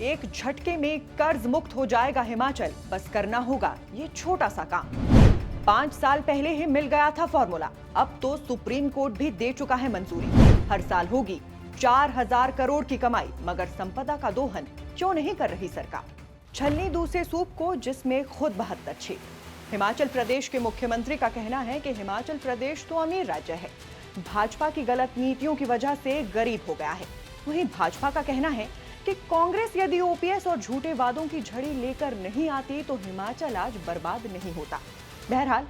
एक झटके में कर्ज मुक्त हो जाएगा हिमाचल, बस करना होगा ये छोटा सा काम। 5 साल पहले ही मिल गया था फॉर्मूला, अब तो सुप्रीम कोर्ट भी दे चुका है मंजूरी। हर साल होगी 4000 करोड़ की कमाई, मगर संपदा का दोहन क्यों नहीं कर रही सरकार? छलनी दूसरे सूप को जिसमें खुद 72 छेद। हिमाचल प्रदेश के मुख्यमंत्री का कहना है कि हिमाचल प्रदेश तो अमीर राज्य है, भाजपा की गलत नीतियों की वजह से गरीब हो गया है। वहीं भाजपा का कहना है कि कांग्रेस यदि ओपीएस और झूठे वादों की झड़ी लेकर नहीं आती तो हिमाचल आज बर्बाद नहीं होता। बहरहाल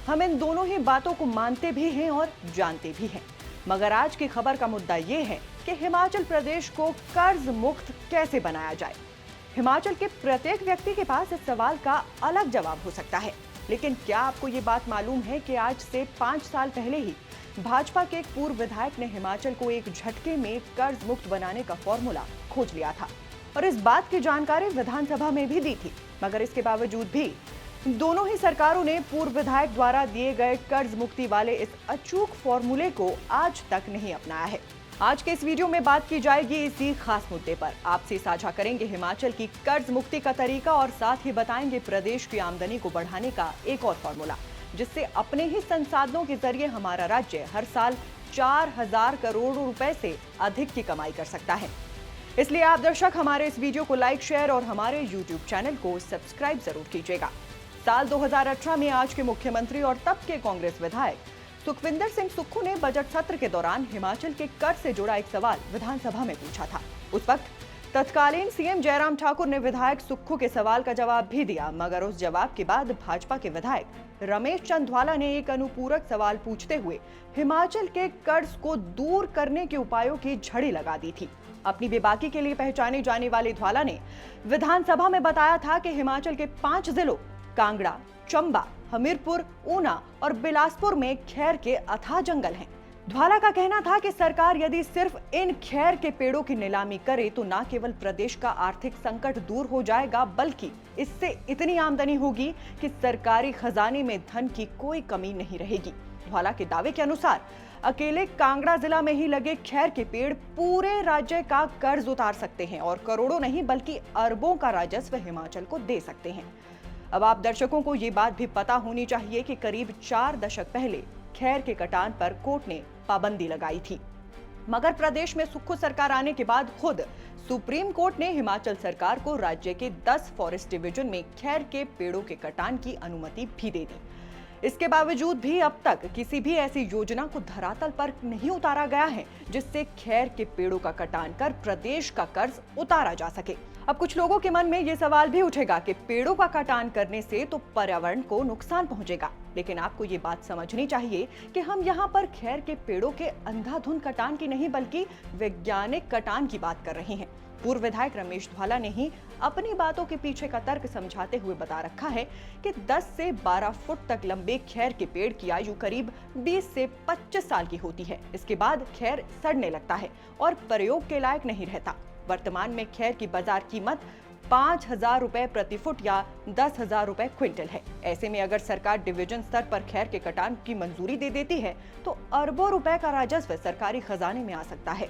हम इन दोनों ही बातों को मानते भी हैं और जानते भी हैं, मगर आज की खबर का मुद्दा ये है कि हिमाचल प्रदेश को कर्ज मुक्त कैसे बनाया जाए। हिमाचल के प्रत्येक व्यक्ति के पास इस सवाल का अलग जवाब हो सकता है, लेकिन क्या आपको ये बात मालूम है कि आज से 5 साल पहले ही भाजपा के एक पूर्व विधायक ने हिमाचल को एक झटके में कर्ज मुक्त बनाने का फॉर्मूला खोज लिया था और इस बात की जानकारी विधानसभा में भी दी थी, मगर इसके बावजूद भी दोनों ही सरकारों ने पूर्व विधायक द्वारा दिए गए कर्ज मुक्ति वाले इस अचूक फॉर्मूले को आज तक नहीं अपनाया है। आज के इस वीडियो में बात की जाएगी इसी खास मुद्दे पर। आपसे साझा करेंगे हिमाचल की कर्ज मुक्ति का तरीका और साथ ही बताएंगे प्रदेश की आमदनी को बढ़ाने का एक और फॉर्मूला, जिससे अपने ही संसाधनों के जरिए हमारा राज्य हर साल 4000 करोड़ रुपए से अधिक की कमाई कर सकता है। इसलिए आप दर्शक हमारे इस वीडियो को लाइक, शेयर और हमारे यूट्यूब चैनल को सब्सक्राइब जरूर कीजिएगा। साल 2018 में आज के मुख्यमंत्री और तब के कांग्रेस विधायक सुखविंदर सिंह सुक्खू ने बजट सत्र के दौरान हिमाचल के कर्ज से जुड़ा एक सवाल विधानसभा में पूछा था। उस वक्त तत्कालीन सीएम जयराम ठाकुर ने विधायक सुक्खू के सवाल का जवाब भी दिया, मगर उस जवाब के बाद भाजपा के विधायक रमेश चंदवाला ने एक अनुपूरक सवाल पूछते हुए हिमाचल के कर्ज को दूर करने के उपायों की झड़ी लगा दी थी। अपनी बेबाकी के लिए पहचाने जाने वाले ध्वाला ने विधानसभा में बताया था कि हिमाचल के 5 जिलों कांगड़ा, चंबा, हमीरपुर, ऊना और बिलासपुर में खैर के अथाह जंगल हैं। ध्वाला का कहना था कि सरकार यदि सिर्फ इन खैर के पेड़ों की नीलामी करे तो न केवल प्रदेश का आर्थिक संकट दूर हो जाएगा, बल्कि इससे इतनी आमदनी होगी कि सरकारी खजाने में धन की कोई कमी नहीं रहेगी। ध्वाला के दावे के अनुसार अकेले कांगड़ा जिला में ही लगे खैर के पेड़ पूरे राज्य का कर्ज उतार सकते हैं और करोड़ों नहीं बल्कि अरबों का राजस्व हिमाचल को दे सकते हैं। अब आप दर्शकों को ये बात भी पता होनी चाहिए कि करीब 4 दशक पहले खैर के कटान पर कोर्ट ने पाबंदी लगाई थी, मगर प्रदेश में सुक्खू सरकार आने के बाद खुद सुप्रीम कोर्ट ने हिमाचल सरकार को राज्य के 10 फॉरेस्ट डिवीजन में खैर के पेड़ों के कटान की अनुमति भी दे दी। इसके बावजूद भी अब तक किसी भी ऐसी योजना को धरातल पर नहीं उतारा गया है जिससे खैर के पेड़ों का कटान कर प्रदेश का कर्ज उतारा जा सके। अब कुछ लोगों के मन में ये सवाल भी उठेगा कि पेड़ों का कटान करने से तो पर्यावरण को नुकसान पहुंचेगा, लेकिन आपको ये बात समझनी चाहिए कि हम यहाँ पर खैर के पेड़ों के अंधाधुंध कटान की नहीं बल्कि वैज्ञानिक कटान की बात कर रहे हैं। पूर्व विधायक रमेश ध्वाला ने ही अपनी बातों के पीछे का तर्क समझाते हुए बता रखा है कि 10 से 12 फुट तक लंबे खैर के पेड़ की आयु करीब 20 से 25 साल की होती है। इसके बाद खैर सड़ने लगता है और प्रयोग के लायक नहीं रहता। वर्तमान में खैर की बाजार कीमत 5000 रुपए प्रति फुट या 10,000 रुपए क्विंटल है। ऐसे में अगर सरकार डिवीजन स्तर पर खैर के कटान की मंजूरी दे देती है तो अरबों रुपए का राजस्व सरकारी खजाने में आ सकता है।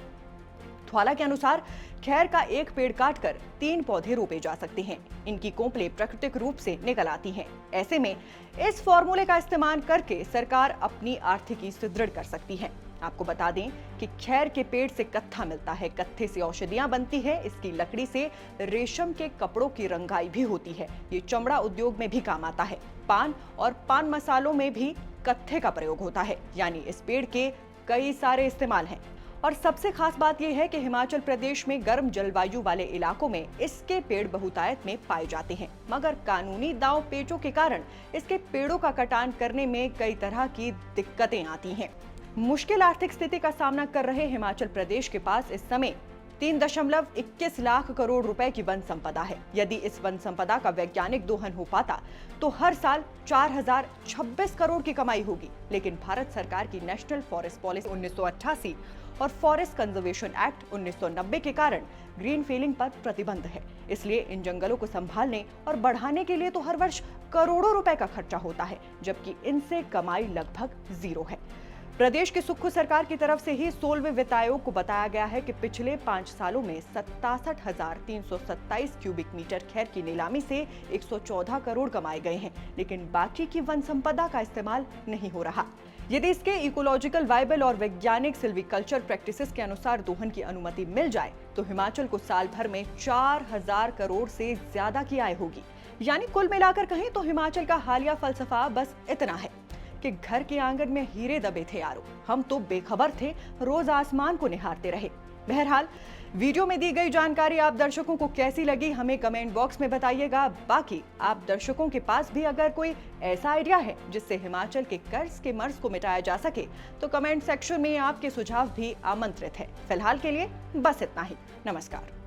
ध्वाला के अनुसार खैर का एक पेड़ काटकर 3 पौधे रोपे जा सकते हैं। इनकी कोंपलें प्राकृतिक रूप से निकल आती हैं। ऐसे में इस फॉर्मूले का इस्तेमाल करके सरकार अपनी आर्थिकी सुदृढ़ कर सकती है। आपको बता दें कि खैर के पेड़ से कत्था मिलता है, कत्थे से औषधियां बनती है, इसकी लकड़ी से रेशम के कपड़ों की रंगाई भी होती है। ये चमड़ा उद्योग में भी काम आता है। पान और पान मसालों में भी कत्थे का प्रयोग होता है, यानी इस पेड़ के कई सारे इस्तेमाल हैं। और सबसे खास बात यह है कि हिमाचल प्रदेश में गर्म जलवायु वाले इलाकों में इसके पेड़ बहुतायत में पाए जाते हैं, मगर कानूनी दांव पेचों के कारण इसके पेड़ों का कटान करने में कई तरह की दिक्कतें आती हैं। मुश्किल आर्थिक स्थिति का सामना कर रहे हिमाचल प्रदेश के पास इस समय 3.21 लाख करोड़ रुपए की वन संपदा है। यदि इस वन संपदा का वैज्ञानिक दोहन हो पाता तो हर साल 4026 करोड़ की कमाई होगी, लेकिन भारत सरकार की नेशनल फॉरेस्ट पॉलिसी 1988 और फॉरेस्ट कंजर्वेशन एक्ट 1990 के कारण ग्रीन फीलिंग पर प्रतिबंध है। इसलिए इन जंगलों को संभालने और बढ़ाने के लिए तो हर वर्ष करोड़ों रुपए का खर्चा होता है, जबकि इनसे कमाई लगभग 0 है। प्रदेश की सुक्खू सरकार की तरफ से ही 16वें वित्त आयोग को बताया गया है कि पिछले 5 सालों में 67,327 क्यूबिक मीटर खैर की नीलामी से 114 करोड़ कमाए गए हैं, लेकिन बाकी की वन संपदा का इस्तेमाल नहीं हो रहा। यदि इसके इकोलॉजिकल वाइबल और वैज्ञानिक सिल्वीकल्चर प्रैक्टिसेस के अनुसार दोहन की अनुमति मिल जाए तो हिमाचल को साल भर में 4,000 करोड़ से ज्यादा की आय होगी। यानी कुल मिलाकर कहें तो हिमाचल का हालिया फलसफा बस इतना है कि घर के आंगन में हीरे दबे थे यारो, हम तो बेखबर थे, रोज आसमान को निहारते रहे। बहरहाल वीडियो में दी गई जानकारी आप दर्शकों को कैसी लगी हमें कमेंट बॉक्स में बताइएगा। बाकी आप दर्शकों के पास भी अगर कोई ऐसा आइडिया है जिससे हिमाचल के कर्ज के मर्ज को मिटाया जा सके तो कमेंट सेक्शन में आपके सुझाव भी आमंत्रित है। फिलहाल के लिए बस इतना ही। नमस्कार।